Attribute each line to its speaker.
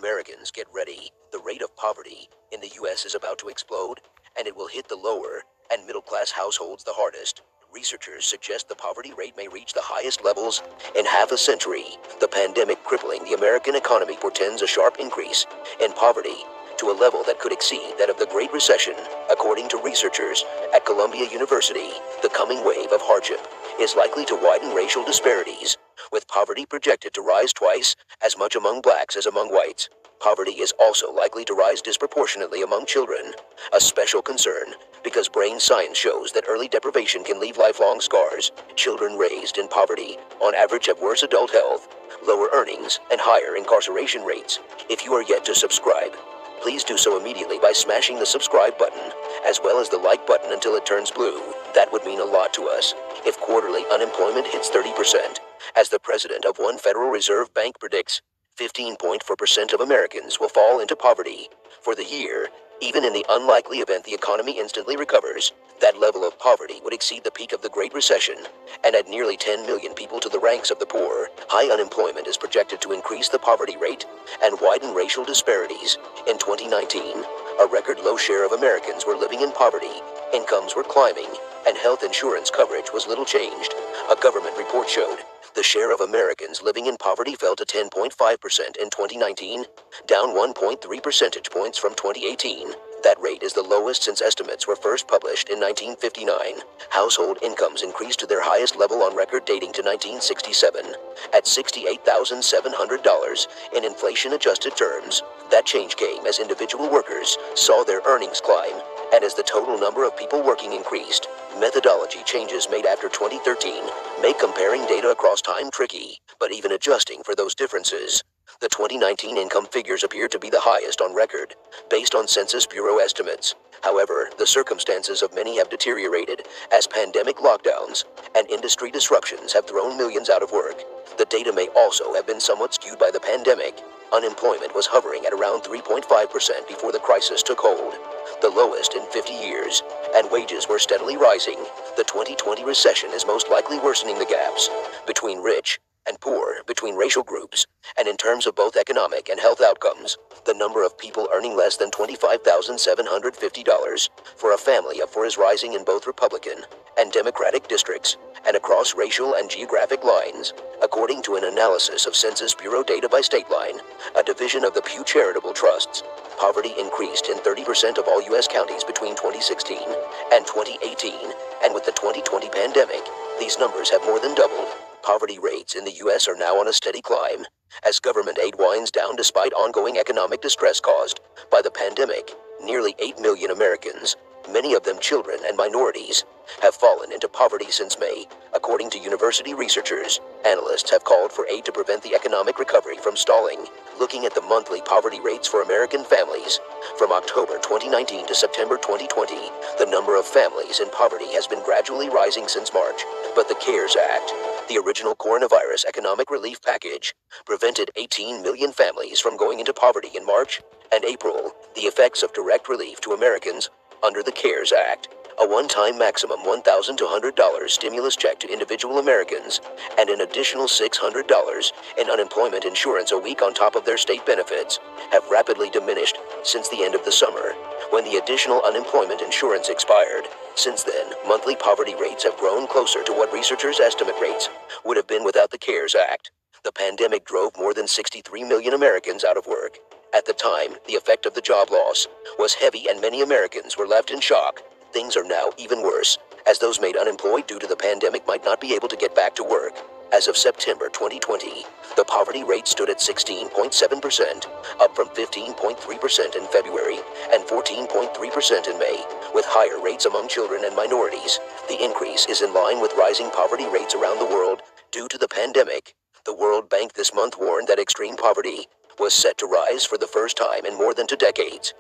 Speaker 1: Americans, get ready. The rate of poverty in the U.S. is about to explode, and it will hit the lower and middle-class households the hardest. Researchers suggest the poverty rate may reach the highest levels in half a century. The pandemic crippling the American economy portends a sharp increase in poverty to a level that could exceed that of the Great Recession. According to researchers at Columbia University, the coming wave of hardship is likely to widen racial disparities, with poverty projected to rise twice as much among blacks as among whites. Poverty is also likely to rise disproportionately among children, a special concern because brain science shows that early deprivation can leave lifelong scars. Children raised in poverty, on average, have worse adult health, lower earnings, and higher incarceration rates. If you are yet to subscribe, please do so immediately by smashing the subscribe button, as well as the like button until it turns blue. That would mean a lot to us. If quarterly unemployment hits 30%, as the president of one Federal Reserve Bank predicts, 15.4% of Americans will fall into poverty for the year. Even in the unlikely event the economy instantly recovers, that level of poverty would exceed the peak of the Great Recession and add nearly 10 million people to the ranks of the poor. High unemployment is projected to increase the poverty rate and widen racial disparities. In 2019, a record low share of Americans were living in poverty, incomes were climbing, and health insurance coverage was little changed. A government report showed the share of Americans living in poverty fell to 10.5% in 2019, down 1.3 percentage points from 2018. That rate is the lowest since estimates were first published in 1959. Household incomes increased to their highest level on record dating to 1967, at $68,700 in inflation-adjusted terms. That change came as individual workers saw their earnings climb, and as the total number of people working increased. Methodology changes made after 2013 make comparing data across time tricky, but even adjusting for those differences, the 2019 income figures appear to be the highest on record, based on Census Bureau estimates. However, the circumstances of many have deteriorated as pandemic lockdowns and industry disruptions have thrown millions out of work. The data may also have been somewhat skewed by the pandemic. Unemployment was hovering at around 3.5% before the crisis took hold, the lowest in 50 years, and wages were steadily rising. The 2020 recession is most likely worsening the gaps between rich and poor, between racial groups, and in terms of both economic and health outcomes. The number of people earning less than $25,750 for a family of four is rising in both Republican and Democratic districts and across racial and geographic lines. According to an analysis of Census Bureau data by state line, a division of the Pew Charitable Trusts, poverty increased in 30% of all U.S. counties between 2016 and 2018, and with the 2020 pandemic, these numbers have more than doubled. Poverty rates in the U.S. are now on a steady climb as government aid winds down despite ongoing economic distress caused by the pandemic. Nearly 8 million Americans, many of them children and minorities, have fallen into poverty since May, according to university researchers. Analysts have called for aid to prevent the economic recovery from stalling. Looking at the monthly poverty rates for American families, from October 2019 to September 2020, the number of families in poverty has been gradually rising since March. But the CARES Act, the original coronavirus economic relief package, prevented 18 million families from going into poverty in March and April. The effects of direct relief to Americans under the CARES Act, a one-time maximum $1,200 stimulus check to individual Americans, and an additional $600 in unemployment insurance a week on top of their state benefits, have rapidly diminished since the end of the summer, when the additional unemployment insurance expired. Since then, monthly poverty rates have grown closer to what researchers estimate rates would have been without the CARES Act. The pandemic drove more than 63 million Americans out of work. At the time, the effect of the job loss was heavy and many Americans were left in shock. Things are now even worse, as those made unemployed due to the pandemic might not be able to get back to work. As of September 2020, the poverty rate stood at 16.7%, up from 15.3% in February and 14.3% in May, with higher rates among children and minorities. The increase is in line with rising poverty rates around the world due to the pandemic. The World Bank this month warned that extreme poverty was set to rise for the first time in more than 2 decades.